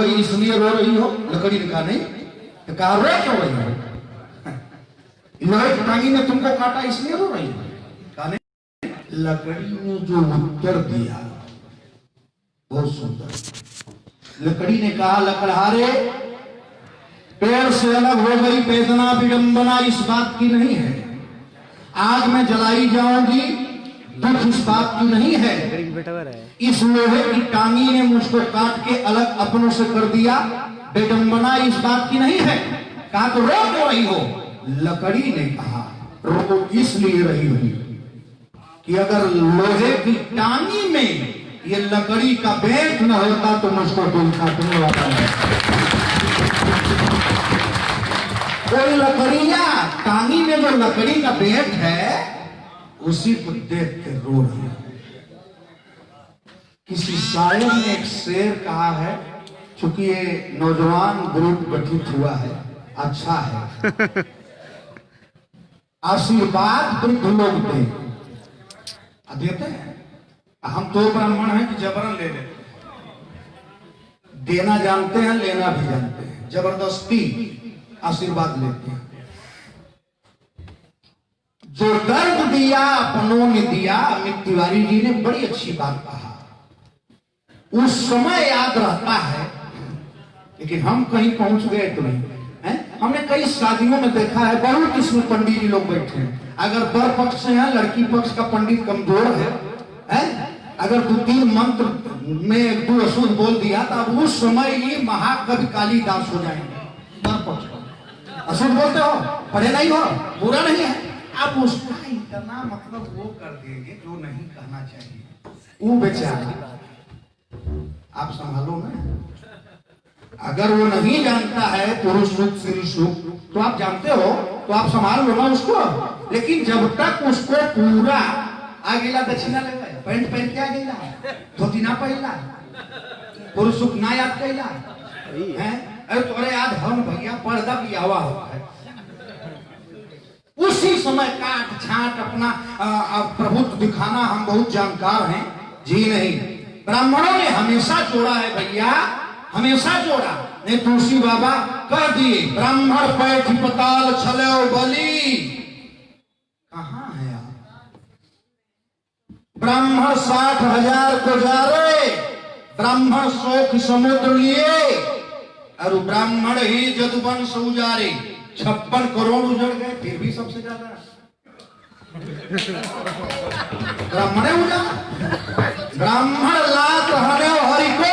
गई इसलिए रो रही हो? लकड़ी ने कहा नहीं। तो कहा रो क्यों रही हो? लोहे की टांगी ने तुमको काटा इसलिए रो रही हो? कहा नहीं। लकड़ी ने जो उत्तर दिया बहुत सुंदर। लकड़ी ने कहा लकड़हारे, पेड़ से अलग हो गई वेदना विडंबना इस बात की नहीं है, आग में जलाई जाऊंगी दुख इस बात की नहीं है, इस लोहे की टांगी ने मुझको काट के अलग अपनों से कर दिया विडंबना इस बात की नहीं है। कहा तो रो क्यों रही हो? लकड़ी ने कहा रो इसलिए रही हुई कि अगर लोहे की टांगी में ये लकड़ी का बेंट न होता तो मुझको कोई काटने वाला नहीं। कोई लकड़ियां टांगी में जो लकड़ी का बेंट है उसी को देख के रो रही। किसी शायर ने एक शेर कहा है, चूंकि ये नौजवान ग्रुप गठित हुआ है, अच्छा है, आशीर्वाद वृद्ध लोग देते हैं। हम तो ब्राह्मण हैं कि जबरन ले लेते, देना जानते हैं लेना भी जानते हैं, जबरदस्ती आशीर्वाद लेते हैं। जो दर्द दिया अपनों ने दिया, अमित तिवारी जी ने बड़ी अच्छी बात कहा। उस समय याद रहता है, लेकिन हम कहीं पहुंच गए तो नहीं है। हमने कई शादियों में देखा है बहुत इसमें पंडित जी लोग बैठे हैं, अगर वर पक्ष से है लड़की पक्ष का पंडित कमजोर है, अगर 2-3 मंत्र में 1-2 अशुद्ध बोल दिया तो अब उस समय ये महाकवि कालिदास हो जाएंगे। वर पक्ष अशुद्ध बोलते हो, पढ़े नहीं हो, बुरा नहीं है, आप उसका इतना मतलब वो कर देंगे जो नहीं कहना चाहिए। वो बेचारा आप संभालो ना। अगर वो नहीं जानता है पुरुष सुख स्त्री सुख तो आप जानते हो तो आप संभाल लो ना उसको। लेकिन जब तक उसको पूरा आगेला दक्षिणा ले पैंट पहन के आगेला धोती ना पहला पुरुष सुख ना याद कैला है, अरे तोरे याद हम भैया पर्दा भी आवा होता है, उसी समय काट छाट अपना प्रभुत्व दिखाना। हम बहुत जानकार हैं जी नहीं, ब्राह्मणों ने हमेशा जोड़ा है भैया, हमेशा जोड़ा। नहीं तुलसी बाबा कह दिए ब्राह्मण पैठ पताल छलो बलि, कहां है आप? ब्राह्मण 60,000 को जारे, ब्राह्मण 100 समुद्र लिए, और ब्राह्मण ही जदुवंश उजारे। 56 करोड़ उजड़ गए, फिर भी सबसे ज्यादा ब्राह्मण उजाड़ा। ब्राह्मण लात हरे हरि को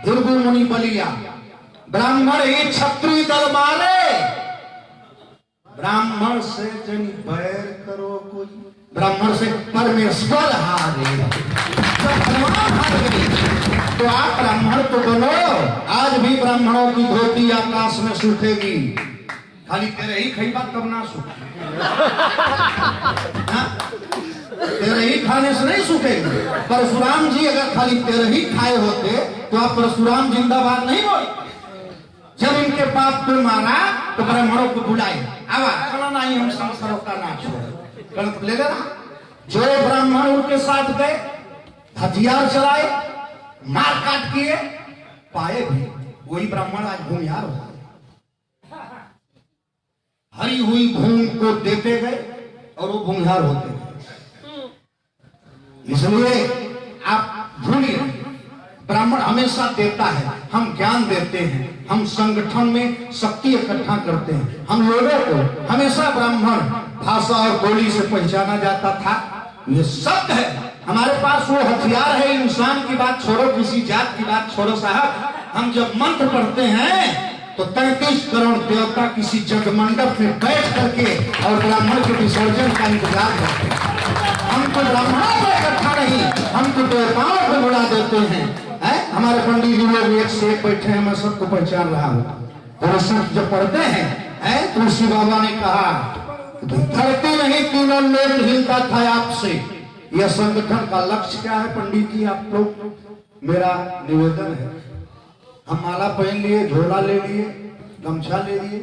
दुर्गु मुनि बलिया, ब्राह्मण ही क्षत्रिय दल मारे, ब्राह्मण से जन बैर करो कोई, ब्राह्मण से परमेश्वर हारे। भगवान हार गए तो आप ब्राह्मण तो बनो। आज भी ब्राह्मणों की धोती आकाश में सूखेगी, खाली तेरे ही खैबा तब ना सूखे, तेरे ही खाने से नहीं सूखेगी। परशुराम जी अगर खाली तेरे ही खाए होते तो आप परशुराम जिंदाबाद नहीं बोले। जब इनके बाप को मारा तो ब्राह्मणों को बुलाए, आवा खाना नहीं, हम संसारों का ना छोड़े, गलत ले लेना। जो ब्राह्मण उनके साथ गए, हथियार चलाए, मार काट किए, पाए भी वही ब्राह्मण आज भूमिहार हो। हरी हुई भूमि को देते गए और वो भूमिहार होते गए। इसलिए आप भूलिए, ब्राह्मण हमेशा देता है, हम ज्ञान देते हैं, हम संगठन में शक्ति इकट्ठा करते हैं। हम लोगों को हमेशा ब्राह्मण भाषा और बोली से पहचाना जाता था। ये शब्द है हमारे पास, वो हथियार है। इंसान की बात छोड़ो, किसी जात की बात छोड़ो साहब, हम जब मंत्र पढ़ते हैं तो 33 करोड़ देवता किसी जगमंडप में बैठ करके और ब्राह्मण के विसर्जन का इंतजार करते हैं। हम तो ब्राह्मणों को इकट्ठा नहीं, हम तो देवताओं को बुला देते हैं। हमारे पंडित जी लोग एक से एक बैठे हैं, मैं सबको पहचान रहा हूँ। पुरुष जब पढ़ते हैं, तुलसी बाबा ने कहा धरती नहीं तीनों लोग हिलता था आपसे। यह संगठन का लक्ष्य क्या है पंडित जी? आप लोग, मेरा निवेदन है, हम माला पहन लिए, झोला ले लिए, गमछा ले लिए,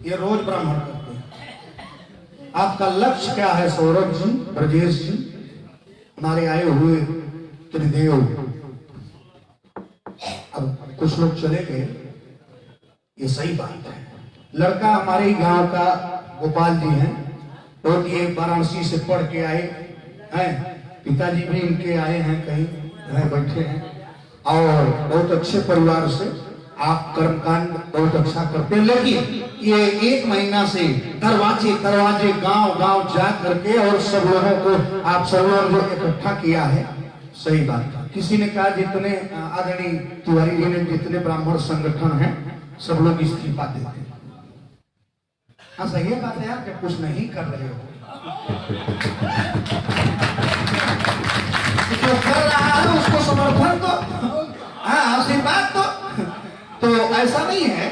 ये रोज ब्राह्मण करते हैं। आपका लक्ष्य क्या है? सौरभ जी, ब्रजेश जी, हमारे आए हुए त्रिदेव, अब कुछ लोग चले गए, ये सही बात है। लड़का हमारे ही गांव का गोपाल जी हैं, बहुत ये वाराणसी से पढ़ के आए हैं, पिताजी भी इनके आए हैं, कहीं बैठे हैं, और बहुत अच्छे परिवार से आप कर्मकांड बहुत अच्छा करते हैं। लेकिन ये 1 महीना से दरवाजे दरवाजे गांव गांव जा करके और सब लोगों को आप सब लोगों जो इकट्ठा किया है, सही बात है। किसी ने कहा जितने आदरणीय तिवारी जी ने जितने ब्राह्मण संगठन हैं सब लोग इस्तीफा देते हैं। हाँ सही बात है यार, जब कुछ नहीं कर रहे हो जो कर रहा है उसको समर्थन तो, हाँ आशीर्वाद तो ऐसा नहीं है,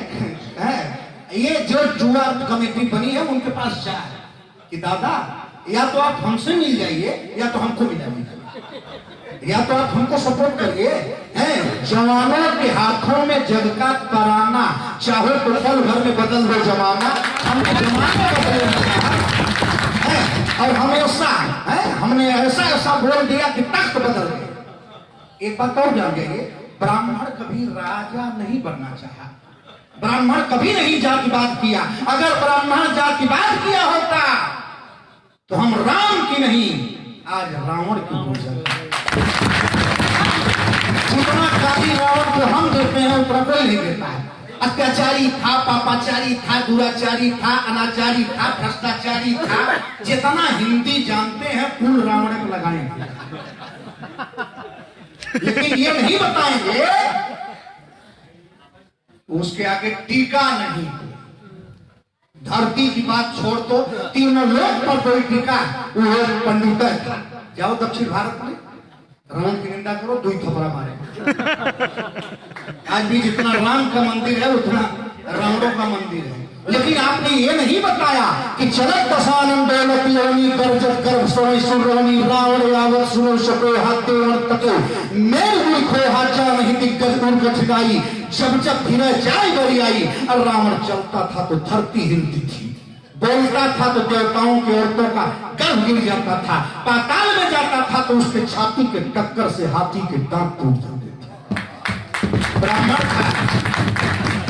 ये जो जुआ कमेटी बनी है उनके पास जाए कि दादा या तो आप हमसे मिल जाइए या तो हमको मिलाइए, या तो आप हमको सपोर्ट करिए। हैं जवानों के हाथों में जग का तराना, चाहो तो पल भर में बदल दो जमाना, हमने जमाना बदल और हमेशा हमने ऐसा ऐसा बोल दिया कि तख्त बदल गए। एक बात और जान जाइए, ब्राह्मण कभी राजा नहीं बनना चाहा, ब्राह्मण कभी नहीं जातिवाद किया। अगर ब्राह्मण जातिवाद किया होता तो हम राम की नहीं आज रावण की पूजा जितना गाली रावण को हम देते हैं उतना कोई नहीं देता है। अत्याचारी था, पापाचारी था, दुराचारी था, अनाचारी था, भ्रष्टाचारी था, जितना हिंदी जानते हैं कुल रावण को लगाएंगे, लेकिन ये नहीं बताएंगे उसके आगे टीका नहीं। धरती की बात छोड़ तो तीनों लोग पर कोई टीका, वो पंडित है। जाओ दक्षिण भारत में रावण की निंदा करो, 2 थपड़ा मारे। आज भी जितना राम का मंदिर है उतना रावणों का मंदिर है। लेकिन आपने ये नहीं बताया कि चलत दशानन दौलती रोनी करजत गर्भ सोई सुरोनी रावण यावत सुनो सको हाथे तको मेल हुई खो हाचा नहीं दिग्गज उन कठिनाई जब जब फिर जाए बड़ी आई। और रावण चलता था तो धरती हिलती थी, बोलता था तो देवताओं की औरतों का गर्भ गिर जाता था, पाताल में जाता था तो उसके छाती के टक्कर से हाथी के दांत टूट जाते थे। ब्राह्मण था,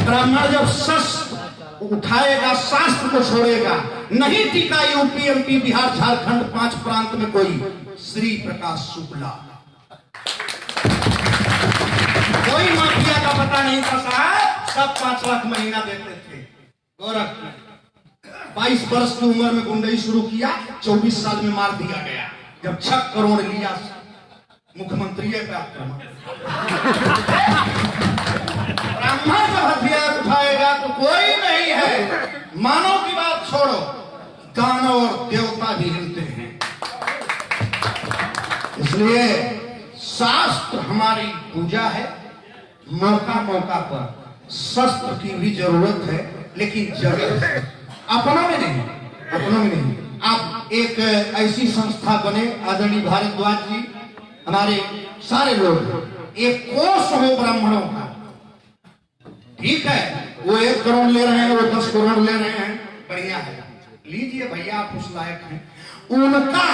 ब्राह्मण जब शस्त्र उठाएगा शास्त्र को छोड़ेगा नहीं। टिका यूपी एमपी बिहार झारखंड 5 प्रांत में कोई श्री प्रकाश शुक्ला, कोई माफिया का पता नहीं था साहब, सब 5 लाख महीना देते थे। गोरखपुर 22 वर्ष की उम्र में गुंडई शुरू किया, 24 साल में मार दिया गया। जब 6 करोड़ लिया मुख्यमंत्री पे आक्रमण। ब्राह्मण जब हथियार उठाएगा तो कोई नहीं है। मानव की बात छोड़ो, दानव और देवता भी हिलते हैं। इसलिए शास्त्र हमारी पूजा है। मौका मौका पर शस्त्र की भी जरूरत है, लेकिन जगह अपनों में नहीं, अपनों में नहीं। आप एक ऐसी संस्था बने, आदरणीय भारद्वाज जी, हमारे सारे लोग, एक कोष हो ब्राह्मणों का। ठीक है, वो 1 करोड़ ले रहे हैं, वो 10 करोड़ ले रहे हैं, बढ़िया है, लीजिए भैया, आप उस लायक हैं। उनका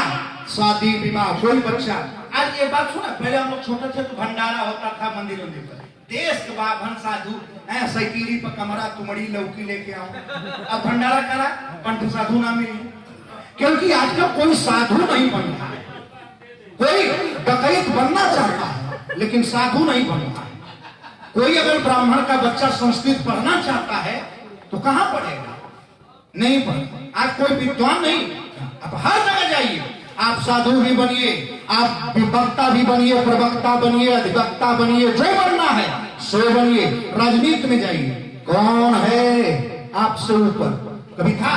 शादी विवाह कोई बच्चा, आज ये बात सुना, पहले हम लोग छोटे थे तो भंडारा होता था मंदिर पर, देश के बाभन साधु साइकिली पर कमरा तुमड़ी लौकी लेके आओ। अब भंडारा करा, पंथ साधु ना मिली, क्योंकि आजकल कोई साधु नहीं बन रहा है। कोई डकैत बनना चाहता है लेकिन साधु नहीं बन रहा है। कोई अगर ब्राह्मण का बच्चा संस्कृत पढ़ना चाहता है तो कहां पढ़ेगा? नहीं पढ़। आज कोई विद्वान नहीं, अब हर जगह जाइए, आप साधु भी बनिए, आप विवक्ता भी बनिए, प्रवक्ता बनिए, अधिवक्ता बनिए, जो बनना है सो बनिए। राजनीति में जाइए, कौन है आपसे ऊपर? कभी था?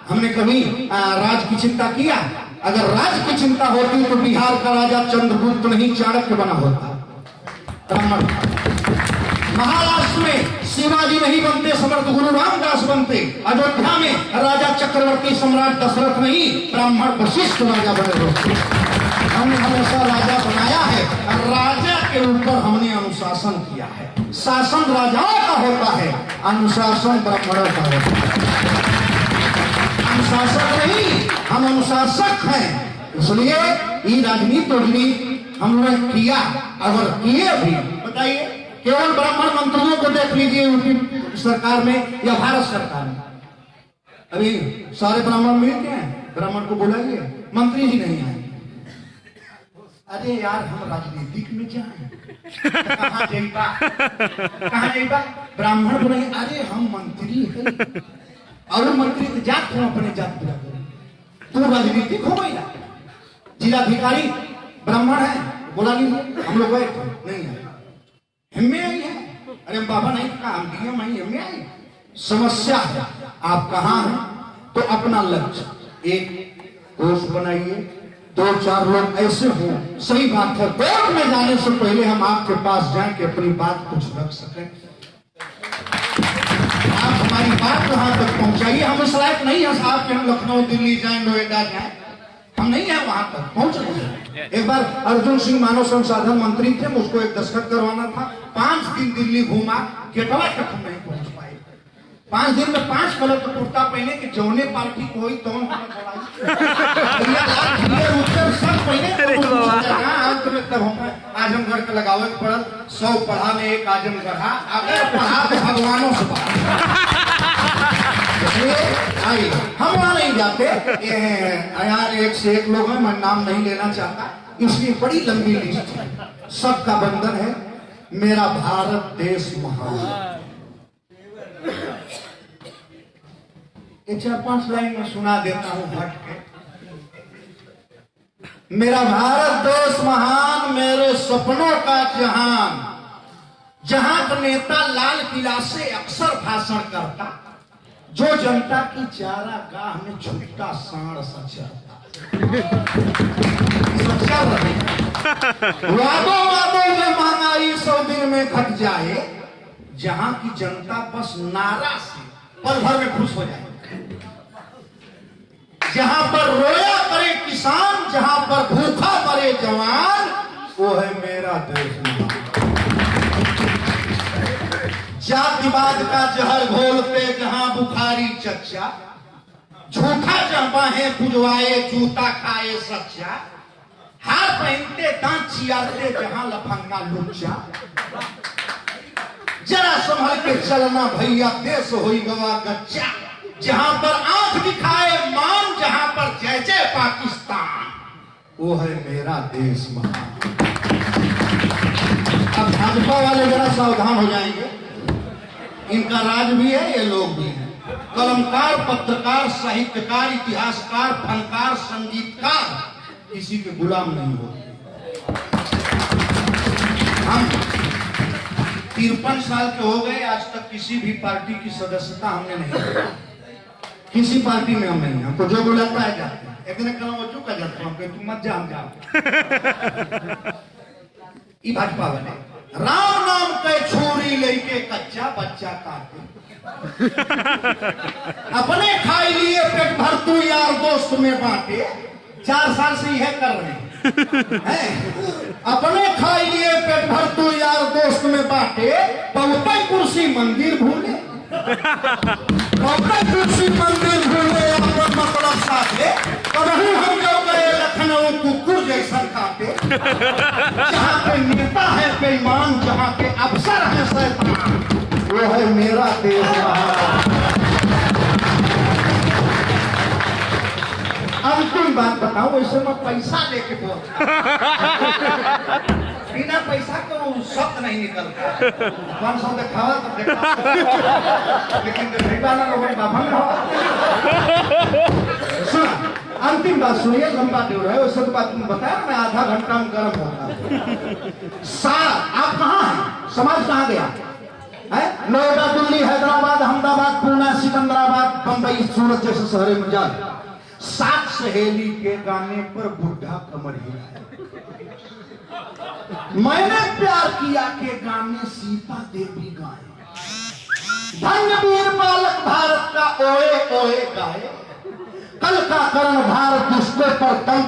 हमने कभी राज की चिंता किया? अगर राज की चिंता होती तो बिहार का राजा चंद्रगुप्त नहीं चाणक्य बना होता। महाराष्ट्र में शिवाजी नहीं बनते, समर्थ गुरु रामदास बनते। अयोध्या में राजा चक्रवर्ती सम्राट दशरथ नहीं, ब्राह्मण वशिष्ठ राजा बने होते। हमने हमेशा राजा बनाया है, राजा के ऊपर हमने अनुशासन किया है। शासन राजाओं का होता है, अनुशासन ब्राह्मणों का होता है। अनुशासन नहीं, हम अनुशासक हैं। इसलिए ये राजनीति हमने किया, अगर किए भी, बताइए केवल ब्राह्मण मंत्रियों को देख लीजिए यूपी सरकार में या भारत सरकार में, अभी सारे ब्राह्मण मिल के हैं, ब्राह्मण को बुलाइए, मंत्री जी नहीं आए। अरे यार हम राजनीतिक में जाए, कहाँ जाइबा, कहाँ जाइबा, ब्राह्मण को नहीं, अरे हम मंत्री है और मंत्री की जात हम अपने जात पूरा करें, तू राजनीतिक हो गया। जिलाधिकारी ब्राह्मण है, बोला लीजिए, हम लोग गए नहीं है, हिम्मे आई है, अरे बाबा नहीं कहा हम डीएम आई, हिम्मे आई। समस्या है, आप कहाँ हैं तो अपना लक्ष्य एक कोष बनाइए, 2-4 लोग ऐसे हों, सही बात है, कोर्ट में जाने से पहले हम आपके पास जाएं कि अपनी बात कुछ रख सकें, आप हमारी बात वहां तक पहुंचाइए। हम इस लायक नहीं है साहब कि हम लखनऊ दिल्ली जाएं नोएडा जाएं, हम नहीं है वहां तक पहुंच रहे। एक बार अर्जुन सिंह मानव संसाधन मंत्री थे, मुझको एक दस्तखत करवाना था, 5 दिन दिल्ली घूमा, गेटवा तक हम नहीं पहुंच पाए। 5 दिन में 5 कलर का कुर्ता पहने कि जौने पार्टी को ही तौन सब पहने आजमगढ़ का लगावे पड़ल, 100 पढ़ा में एक आजमगढ़, अगर पढ़ा तो भगवानों से आई हम वहां नहीं जाते। यार एक से एक लोग हैं, मैं नाम नहीं लेना चाहता, इसकी बड़ी लंबी लिस्ट है, सबका बंधन है, मेरा भारत देश महान। ये 4-5 लाइन में सुना देता हूं हट के। मेरा भारत देश महान, मेरे सपनों का जहान, जहां का नेता लाल किला से अक्सर भाषण करता, जो जनता की चारागाह में छुट्टा सांड सा चलता, वादों में महंगाई 100 दिन में घट जाए, जहां की जनता बस नारा से पल भर में खुश हो जाए, जहां पर रोया करे किसान, जहां पर भूखा मरे जवान, वो है मेरा देश। जातिवाद का जहर घोलते जहां बुखारी चच्चा, झूठा जबाहे बुझवाए जूता खाए सच्चा, हार पहनते दांत चियारते जहां लफंगा लुच्चा, जरा संभल के चलना भैया देश होई गवा गच्चा, जहां पर आंख दिखाए मान, जहां पर जय जय पाकिस्तान, वो है मेरा देश महान। अब भाजपा वाले जरा सावधान हो जाएंगे, इनका राज भी है, ये लोग भी हैं, कलमकार, पत्रकार, साहित्यकार, इतिहासकार, फनकार, संगीतकार, किसी के गुलाम नहीं होते। हम 53 साल के हो गए, आज तक किसी भी पार्टी की सदस्यता हमने नहीं की, किसी पार्टी में हम नहीं, हमको जो बुलाता है जाते हैं। एक दिन कल वो चुका जाता हूँ, तुम मत जा, हम जाओ। ये भाजपा वाले राम नाम के छोरी लेके कच्चा बच्चा काटे, अपने खाई लिए पेट भर तू यार दोस्त में बांटे, 4 साल से यह कर रहे हैं, अपने खाई लिए पेट भर तू यार दोस्त में बांटे, बहुते कुर्सी मंदिर भूले, बहुते कुर्सी मंदिर भूले, अपन मतलब साथे, कभी हम जो गए लखनऊ कुकुर जैसा खाते, जहाँ पे नेता है बेईमान, जहाँ पे अफसर है शैतान, वो है मेरा देश महान। अंतिम बात बताऊं, वैसे मैं पैसा लेके बोलता, बिना पैसा को शब्द नहीं निकलता, 500 दिखावा तो देखा, लेकिन अंतिम बात सुनिए, लंबा ड्यूर है, वैसे तो बात तुम बताया, मैं आधा घंटा में गर्म होता सारा। आप कहाँ हैं, समाज कहाँ गया है? नोएडा, दिल्ली, हैदराबाद, अहमदाबाद, पूना, सिकंदराबाद, बंबई, सूरत जैसे शहरों में जाए, 7 सहेली के गाने पर बुढ़ा कमर हिलाए, मैंने प्यार किया के गाने सीता देवी गाए, धन्य वीर बालक भारत का ओए ओए गाए, कल का करण भारत दुष्टों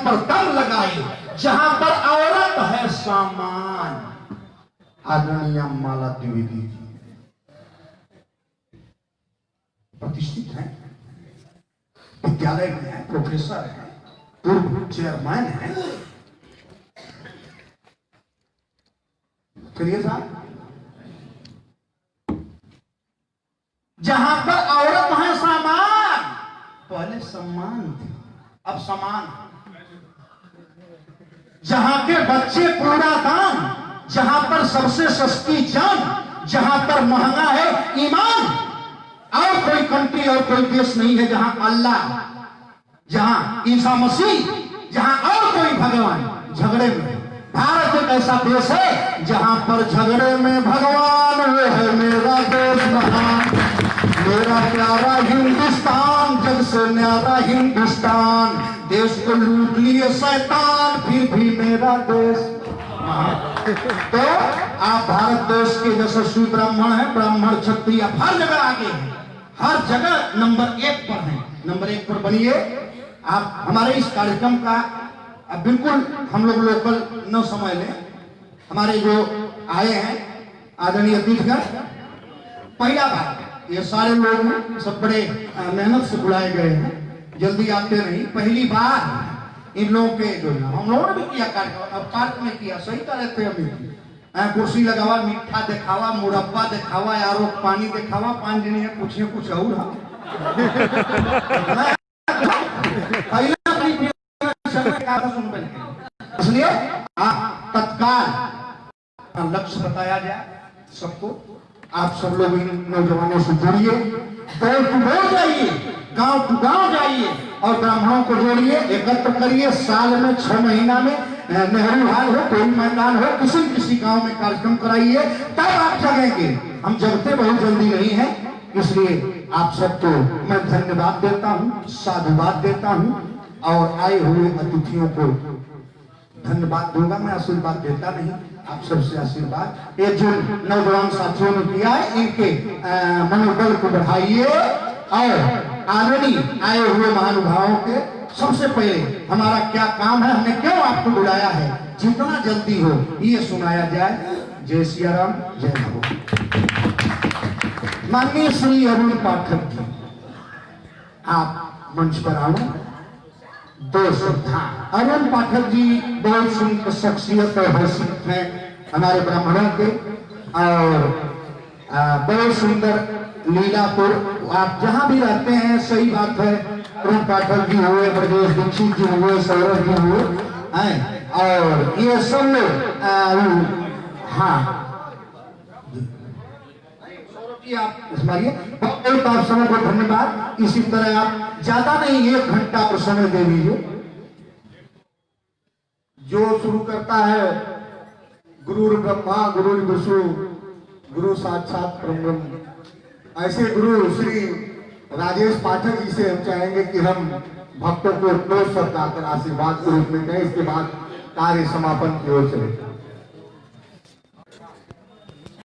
पर दम लगाई, जहां पर औरत है सामान। आदरणीय माला द्विवेदी प्रतिष्ठित है, विद्यालय में है, प्रोफेसर है, पूर्व चेयरमैन है। करिए साहब, जहां पर औरत है सामान, पहले सम्मान थे, अब समान। जहां के बच्चे पूरा दाम, जहां पर सबसे सस्ती जान, जहां पर महंगा है ईमान। और कोई कंट्री और कोई देश नहीं है जहां अल्लाह, जहां ईसा मसीह, जहां और कोई भगवान झगड़े में। भारत एक ऐसा देश है जहां पर झगड़े में भगवान, वो है मेरा देश महान, मेरा प्यारा हिंदुस्तान, जग से न्यारा हिंदुस्तान। देश को लूट लिए शैतान, फिर भी मेरा देश महान। तो आप भारत देश के यशस्वी ब्राह्मण हैं, ब्राह्मण क्षत्रिय हर जगह आगे हैं, हर जगह नंबर 1 पर हैं। नंबर 1 पर बनिए। आप हमारे इस कार्यक्रम का अब बिल्कुल हम लोग लोकल न समझ लें। हमारे जो आए हैं आदरणीय अतिथिगण, पहला बार ये सारे लोग सब बड़े मेहनत से बुलाए गए हैं, जल्दी आते नहीं। पहली बार इन लोगों के जो हम लोगों ने भी किया कार्यक्रम, अब पार्क में किया, सही तरह थे अभी कुर्सी लगावा, मीठा दिखावा, मुरब्बा दिखावा, यारो पानी दिखावा, 5 जने हैं, पूछे कुछ और इसलिए तत्काल लक्ष्य बताया जाए सबको। आप सब लोग इन नौजवानों से जुड़िए, दौड़ टू दौड़ जाइए, गांव टू गांव जाइए और ब्राह्मणों को जोड़िए, एकत्र करिए। साल में 6 महीना में नेहरू हाल हो, कोई मैदान हो, किसी गांव में कार्यक्रम कराइए, तब आप जगेंगे। हम जगते बहुत जल्दी नहीं है, इसलिए आप सबको मैं धन्यवाद देता हूँ, साधुवाद देता हूँ और आए हुए अतिथियों को धन्यवाद दूंगा। मैं आशीर्वाद देता नहीं, आप सबसे आशीर्वाद। ये जो नौजवान साथियों ने किया है, इनके मनोबल को बढ़ाइए और आदरणीय आए हुए महानुभावों के सबसे पहले हमारा क्या काम है, हमने क्यों आपको बुलाया है, जितना जल्दी हो ये सुनाया जाए। जय सिया राम, जय भगवान। माननीय श्री अरुण पाठक जी, आप मंच पर आओ। दो श्रद्धा। अरुण पाठक जी बहुत सुंदर शख्सियत और हैसियत है हमारे ब्राह्मणों के, और बहुत सुंदर लीलापुर, आप जहां भी रहते हैं, सही बात है। अरुण पाठक जी हुए, ब्रजेश दीक्षित जी हुए, सौरभ जी हुए हैं, और ये सब लोग हाँ आप स्मारिए बहुत आप समय को धन्यवाद। इसी तरह आप ज्यादा नहीं 1 घंटा पर समय दे दीजिए। जो शुरू करता है गुरु ब्रह्मा गुरु विष्णु गुरु साक्षात ब्रह्म, ऐसे गुरु श्री राजेश पाठक जी से हम चाहेंगे कि हम भक्तों को 2 शब्द आकर आशीर्वाद के रूप में कहें, इसके बाद कार्य समापन की ओर चले।